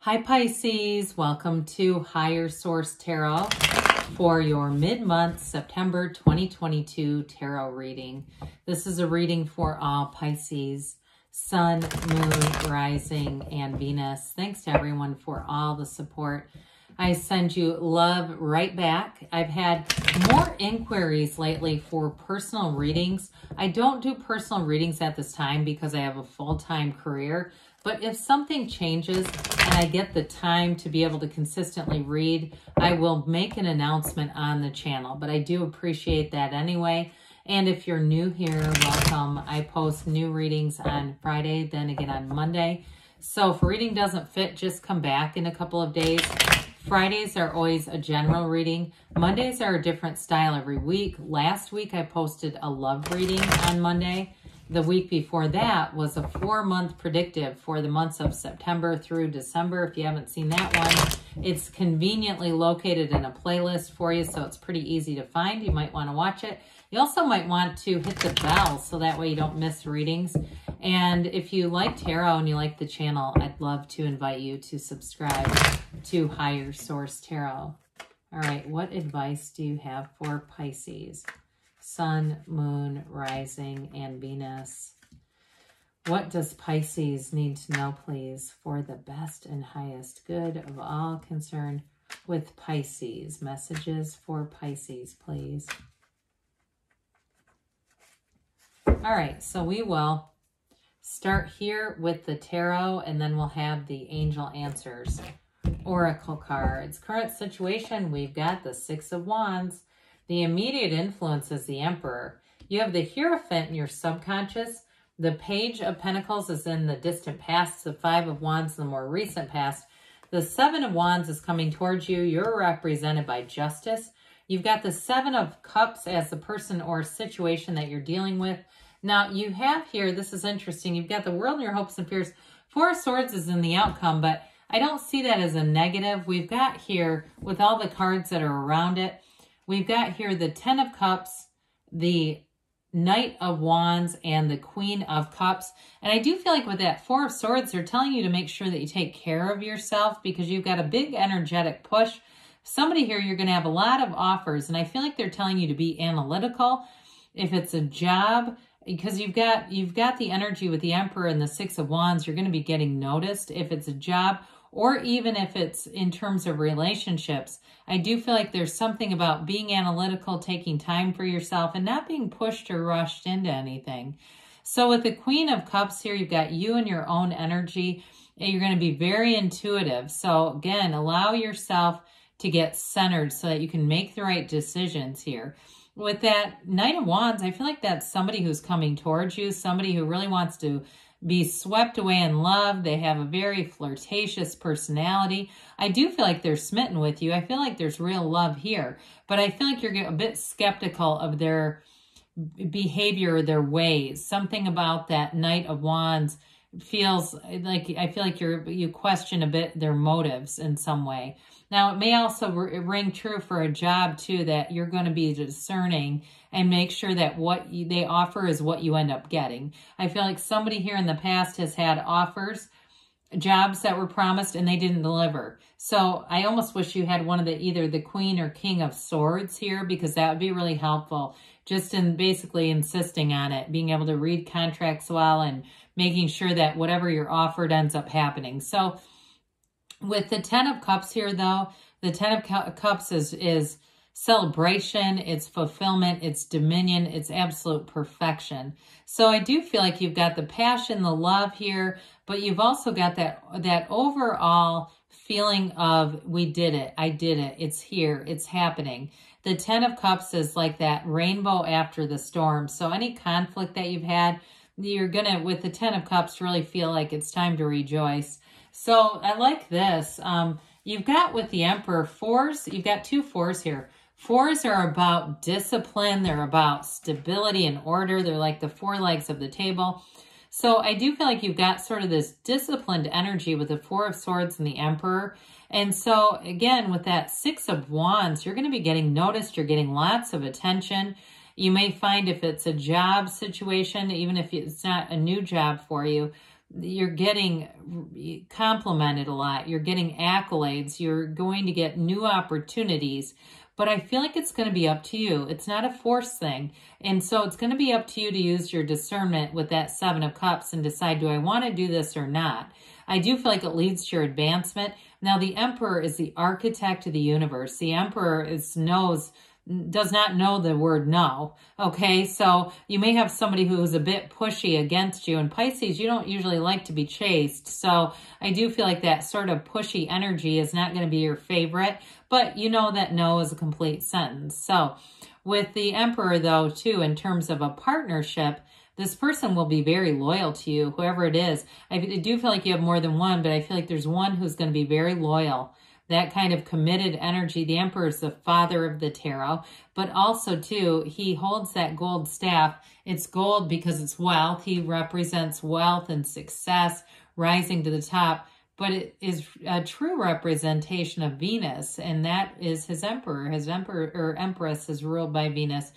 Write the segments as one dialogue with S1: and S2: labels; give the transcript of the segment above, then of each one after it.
S1: Hi Pisces, welcome to Higher Source Tarot for your mid-month September 2022 tarot reading. This is a reading for all Pisces, Sun, Moon, Rising, and Venus. Thanks to everyone for all the support. I send you love right back. I've had more inquiries lately for personal readings. I don't do personal readings at this time because I have a full-time career. But if something changes and I get the time to be able to consistently read, I will make an announcement on the channel. But I do appreciate that anyway. And if you're new here, welcome. I post new readings on Friday, then again on Monday. So if a reading doesn't fit, just come back in a couple of days. Fridays are always a general reading. Mondays are a different style every week. Last week I posted a love reading on Monday. The week before that was a 4-month predictive for the months of September through December. If you haven't seen that one, it's conveniently located in a playlist for you, so it's pretty easy to find. You might want to watch it. You also might want to hit the bell so that way you don't miss readings. And if you like tarot and you like the channel, I'd love to invite you to subscribe to Higher Source Tarot. All right, what advice do you have for Pisces? Sun, Moon, Rising, and Venus. What does Pisces need to know, please, for the best and highest good of all concerned with Pisces? Messages for Pisces, please. All right, so we will start here with the tarot, and then we'll have the angel answers. Oracle cards. Current situation, we've got the Six of Wands. The immediate influence is the Emperor. You have the Hierophant in your subconscious. The Page of Pentacles is in the distant past. The Five of Wands in the more recent past. The Seven of Wands is coming towards you. You're represented by Justice. You've got the Seven of Cups as the person or situation that you're dealing with. Now, you have here, this is interesting, you've got the World and your hopes and fears. Four of Swords is in the outcome, but I don't see that as a negative. We've got here, with all the cards that are around it, we've got here the Ten of Cups, the Knight of Wands, and the Queen of Cups. And I do feel like with that Four of Swords, they're telling you to make sure that you take care of yourself because you've got a big energetic push. Somebody here, you're going to have a lot of offers, and I feel like they're telling you to be analytical. If it's a job, because you've got the energy with the Emperor and the Six of Wands, you're going to be getting noticed. If it's a job, or even if it's in terms of relationships, I do feel like there's something about being analytical, taking time for yourself, and not being pushed or rushed into anything. So with the Queen of Cups here, you've got you and your own energy, and you're going to be very intuitive. So again, allow yourself to get centered so that you can make the right decisions here. With that Knight of Wands, I feel like that's somebody who's coming towards you, somebody who really wants to be swept away in love. They have a very flirtatious personality. I do feel like they're smitten with you. I feel like there's real love here, but I feel like you're a bit skeptical of their behavior, their ways. Something about that Knight of Wands feels like, I feel like you question a bit their motives in some way. Now, it may also ring true for a job, too, that you're going to be discerning and make sure that what they offer is what you end up getting. I feel like somebody here in the past has had offers, jobs that were promised, and they didn't deliver. So I almost wish you had one of either the Queen or King of Swords here, because that would be really helpful, just in basically insisting on it, being able to read contracts well and making sure that whatever you're offered ends up happening. So with the Ten of Cups here, though, the Ten of Cups is celebration, it's fulfillment, it's dominion, it's absolute perfection. So I do feel like you've got the passion, the love here, but you've also got that overall feeling of, we did it, I did it, it's here, it's happening. The Ten of Cups is like that rainbow after the storm. So any conflict that you've had, you're going to, with the Ten of Cups, really feel like it's time to rejoice. So I like this. You've got with the Emperor fours, you've got two fours here. Fours are about discipline. They're about stability and order. They're like the four legs of the table. So I do feel like you've got sort of this disciplined energy with the Four of Swords and the Emperor. And so again, with that Six of Wands, you're going to be getting noticed. You're getting lots of attention. You may find if it's a job situation, even if it's not a new job for you, you're getting complimented a lot. You're getting accolades. You're going to get new opportunities. But I feel like it's going to be up to you. It's not a forced thing. And so it's going to be up to you to use your discernment with that Seven of Cups and decide, do I want to do this or not? I do feel like it leads to your advancement. Now, the Emperor is the architect of the universe. The Emperor does not know the word no. Okay, so you may have somebody who's a bit pushy against you. And Pisces, you don't usually like to be chased. So I do feel like that sort of pushy energy is not going to be your favorite. But you know that no is a complete sentence. So with the Emperor, though, too, in terms of a partnership, this person will be very loyal to you, whoever it is. I do feel like you have more than one, but I feel like there's one who's going to be very loyal. That kind of committed energy. The Emperor is the father of the tarot, but also, too, he holds that gold staff. It's gold because it's wealth. He represents wealth and success, rising to the top, but it is a true representation of Venus, and that is his Emperor. His Emperor or Empress is ruled by Venus.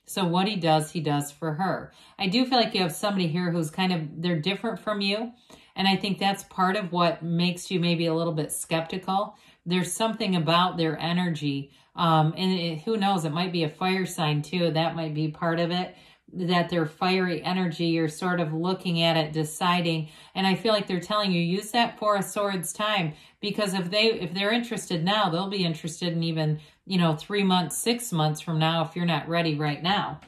S1: So what he does for her. I do feel like you have somebody here who's they're different from you, and I think that's part of what makes you maybe a little bit skeptical. There's something about their energy, and who knows, it might be a fire sign too. That might be part of it, that their fiery energy, you're sort of looking at it, deciding, and I feel like they're telling you, use that Four of Swords time, because if they're interested now, they'll be interested in even, 3 months, 6 months from now if you're not ready right now.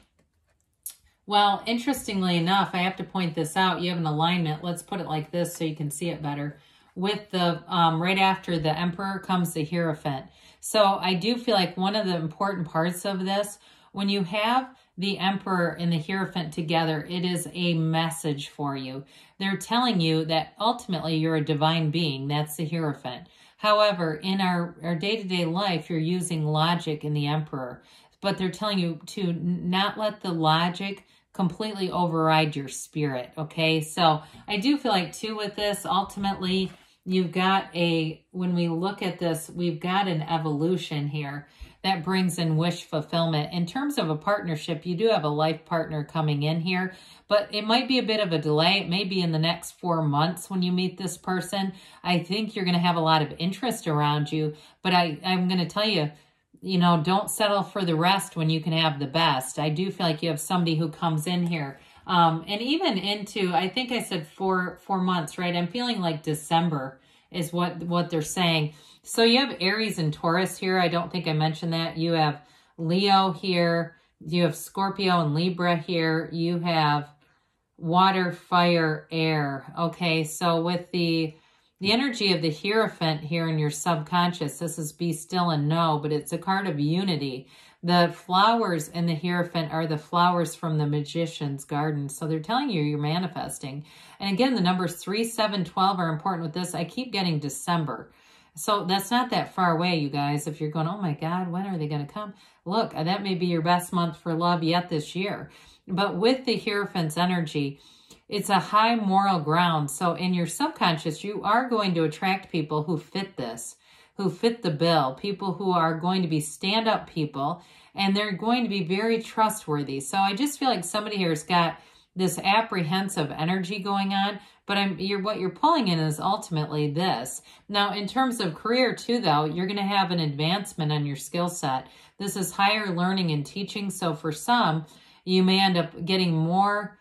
S1: Well, interestingly enough, I have to point this out. You have an alignment. Let's put it like this so you can see it better. With the, right after the Emperor comes the Hierophant. So I do feel like one of the important parts of this, when you have the Emperor and the Hierophant together, it is a message for you. They're telling you that ultimately you're a divine being. That's the Hierophant. However, in our day-to-day life, you're using logic in the Emperor. But they're telling you to not let the logic completely override your spirit, okay? So I do feel like, too, with this, ultimately, you've got when we look at this, we've got an evolution here that brings in wish fulfillment. In terms of a partnership, you do have a life partner coming in here, but it might be a bit of a delay. It may be in the next 4 months when you meet this person. I think you're going to have a lot of interest around you, but I'm going to tell you, don't settle for the rest when you can have the best. I do feel like you have somebody who comes in here. And even into, I think I said 4 months, right? I'm feeling like December is what they're saying. So you have Aries and Taurus here. I don't think I mentioned that. You have Leo here. You have Scorpio and Libra here. You have water, fire, air. Okay, so with the energy of the Hierophant here in your subconscious, this is be still and know, but it's a card of unity. The flowers in the Hierophant are the flowers from the Magician's Garden. So they're telling you you're manifesting. And again, the numbers 3, 7, 12 are important with this. I keep getting December. So that's not that far away, you guys. If you're going, oh my God, when are they going to come? Look, that may be your best month for love yet this year. But with the Hierophant's energy, it's a high moral ground. So in your subconscious, you are going to attract people who fit this, who fit the bill, people who are going to be stand-up people, and they're going to be very trustworthy. So I just feel like somebody here has got this apprehensive energy going on, but what you're pulling in is ultimately this. Now, in terms of career too, though, you're going to have an advancement on your skill set. This is higher learning and teaching. So for some, you may end up getting more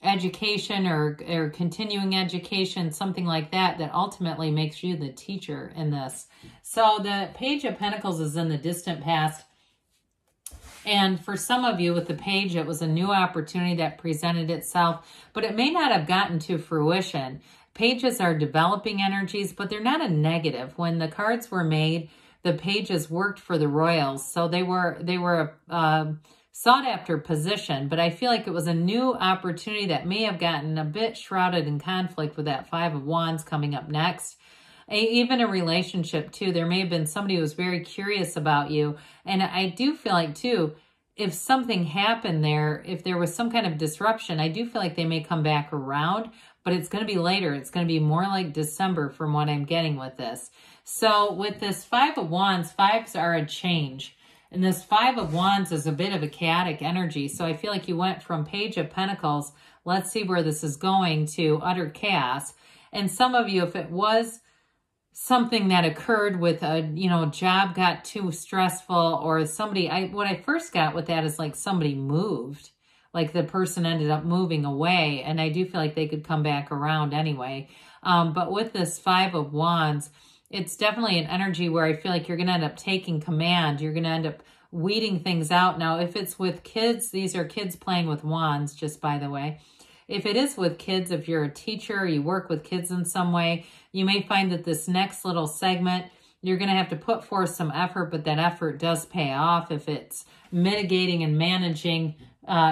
S1: education or continuing education, something like that, that ultimately makes you the teacher in this. So the Page of Pentacles is in the distant past. And for some of you with the page, it was a new opportunity that presented itself, but it may not have gotten to fruition. Pages are developing energies, but they're not a negative. When the cards were made, the pages worked for the royals. So they were a sought after position, but I feel like it was a new opportunity that may have gotten a bit shrouded in conflict with that Five of Wands coming up next. Even a relationship too. There may have been somebody who was very curious about you. And I do feel like too, if something happened there, if there was some kind of disruption, I do feel like they may come back around, but it's going to be later. It's going to be more like December from what I'm getting with this. So with this Five of Wands, fives are a change. And this Five of Wands is a bit of a chaotic energy. So I feel like you went from Page of Pentacles, let's see where this is going, to utter chaos. And some of you, if it was something that occurred with a, job got too stressful, or somebody, what I first got with that is like somebody moved, like the person ended up moving away. And I do feel like they could come back around anyway. But with this Five of Wands, it's definitely an energy where I feel like you're going to end up taking command. You're going to end up weeding things out. Now, if it's with kids, these are kids playing with wands, just by the way. If it is with kids, if you're a teacher, you work with kids in some way, you may find that this next little segment, you're going to have to put forth some effort, but that effort does pay off if it's mitigating and managing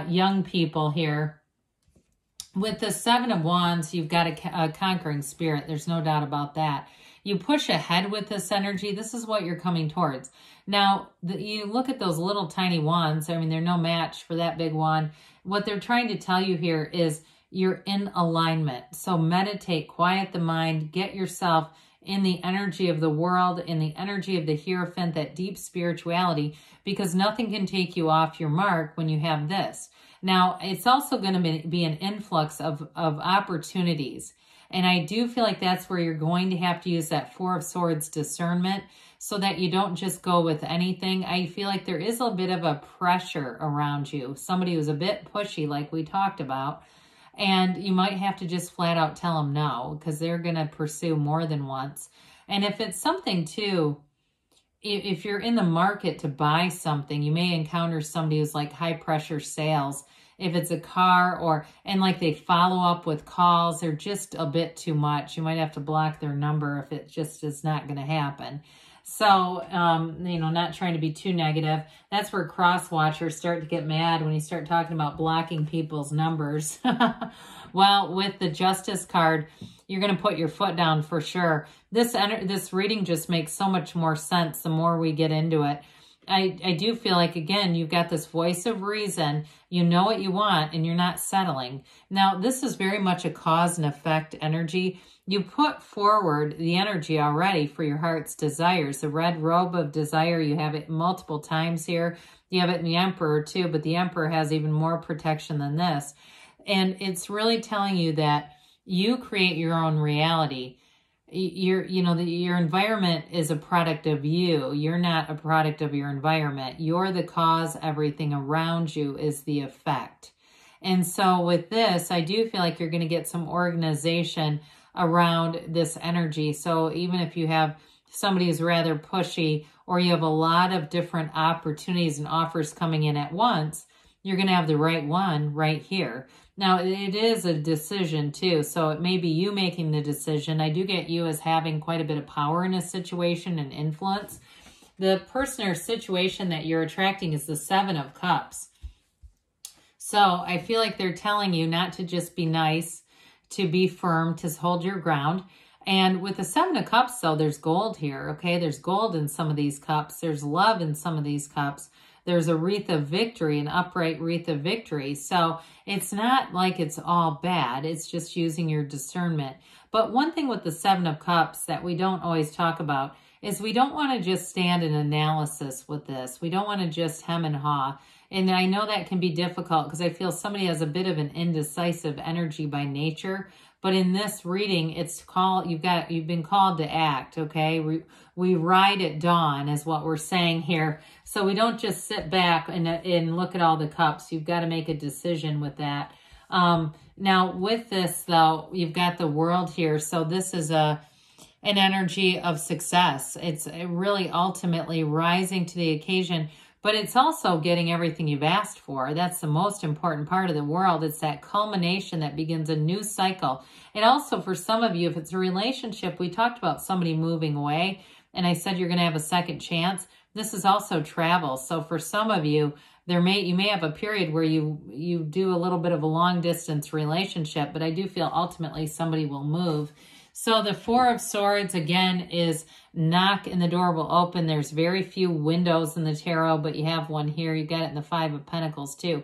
S1: young people here. With the Seven of Wands, you've got a conquering spirit. There's no doubt about that. You push ahead with this energy. This is what you're coming towards. Now, you look at those little tiny wands. I mean, they're no match for that big one. What they're trying to tell you here is you're in alignment. So meditate, quiet the mind, get yourself in the energy of the world, in the energy of the Hierophant, that deep spirituality, because nothing can take you off your mark when you have this. Now, it's also going to be an influx of opportunities. And I do feel like that's where you're going to have to use that Four of Swords discernment so that you don't just go with anything. I feel like there is a bit of a pressure around you. Somebody who's a bit pushy, like we talked about. And you might have to just flat out tell them no, because they're going to pursue more than once. And if it's something too, if you're in the market to buy something, you may encounter somebody who's like high pressure sales. If it's a car and like they follow up with calls, they're just a bit too much. You might have to block their number if it just is not going to happen. So, not trying to be too negative. That's where cross watchers start to get mad when you start talking about blocking people's numbers. Well, with the Justice card, you're going to put your foot down for sure. This reading just makes so much more sense the more we get into it. I do feel like, again, you've got this voice of reason. You know what you want and you're not settling. Now, this is very much a cause and effect energy. You put forward the energy already for your heart's desires. The red robe of desire, you have it multiple times here. You have it in the Emperor too, but the Emperor has even more protection than this. And it's really telling you that you create your own reality. Your environment is a product of you. You're not a product of your environment. You're the cause. Everything around you is the effect. And so with this, I do feel like you're going to get some organization around this energy. So even if you have somebody who's rather pushy, or you have a lot of different opportunities and offers coming in at once, you're going to have the right one right here. Now, it is a decision too, so it may be you making the decision. I do get you as having quite a bit of power in a situation and influence. The person or situation that you're attracting is the Seven of Cups. So I feel like they're telling you not to just be nice, to be firm, to hold your ground. And with the Seven of Cups, though, there's gold here, okay? There's gold in some of these cups. There's love in some of these cups. There's a wreath of victory, an upright wreath of victory. So it's not like it's all bad. It's just using your discernment. But one thing with the Seven of Cups that we don't always talk about is we don't want to just stand in analysis with this. We don't want to just hem and haw. And I know that can be difficult because I feel somebody has a bit of an indecisive energy by nature. But in this reading, it's called, you've been called to act, okay? We ride at dawn is what we're saying here. So we don't just sit back and look at all the cups. You've got to make a decision with that. Now with this though, you've got the World here. So this is an energy of success. It's really ultimately rising to the occasion. But it's also getting everything you've asked for. That's the most important part of the World. It's that culmination that begins a new cycle. And also for some of you, if it's a relationship, we talked about somebody moving away, and I said you're going to have a second chance. This is also travel. So for some of you, you may have a period where you do a little bit of a long distance relationship, but I do feel ultimately somebody will move. So the Four of Swords, again, is knock and the door will open. There's very few windows in the tarot, but you have one here. You got it in the Five of Pentacles, too.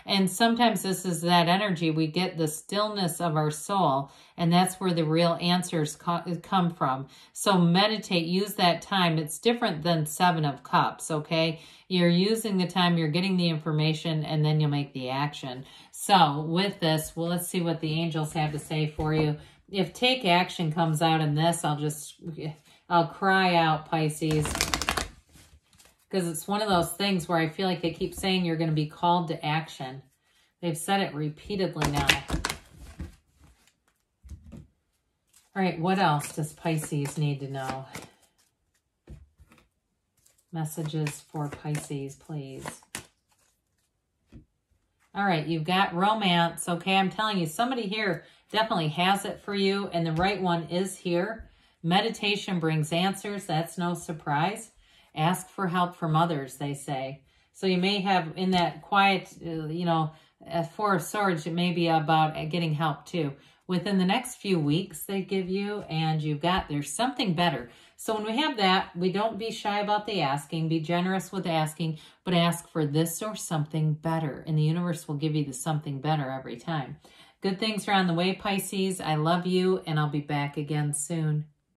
S1: And sometimes this is that energy. We get the stillness of our soul, and that's where the real answers come from. So meditate, use that time. It's different than Seven of Cups, okay? You're using the time, you're getting the information, and then you'll make the action. So with this, well, let's see what the angels have to say for you. If take action comes out in this, I'll cry out, Pisces. Because it's one of those things where I feel like they keep saying you're going to be called to action. They've said it repeatedly now. All right, what else does Pisces need to know? Messages for Pisces, please. All right, you've got romance. Okay, I'm telling you, somebody here definitely has it for you, and the right one is here. Meditation brings answers. That's no surprise. Ask for help from others, they say. So you may have in that quiet, Four of Swords, it may be about getting help too. Within the next few weeks they give you, and there's something better. So when we have that, we don't be shy about the asking. Be generous with asking, but ask for this or something better. And the universe will give you the something better every time. Good things are on the way, Pisces. I love you, and I'll be back again soon.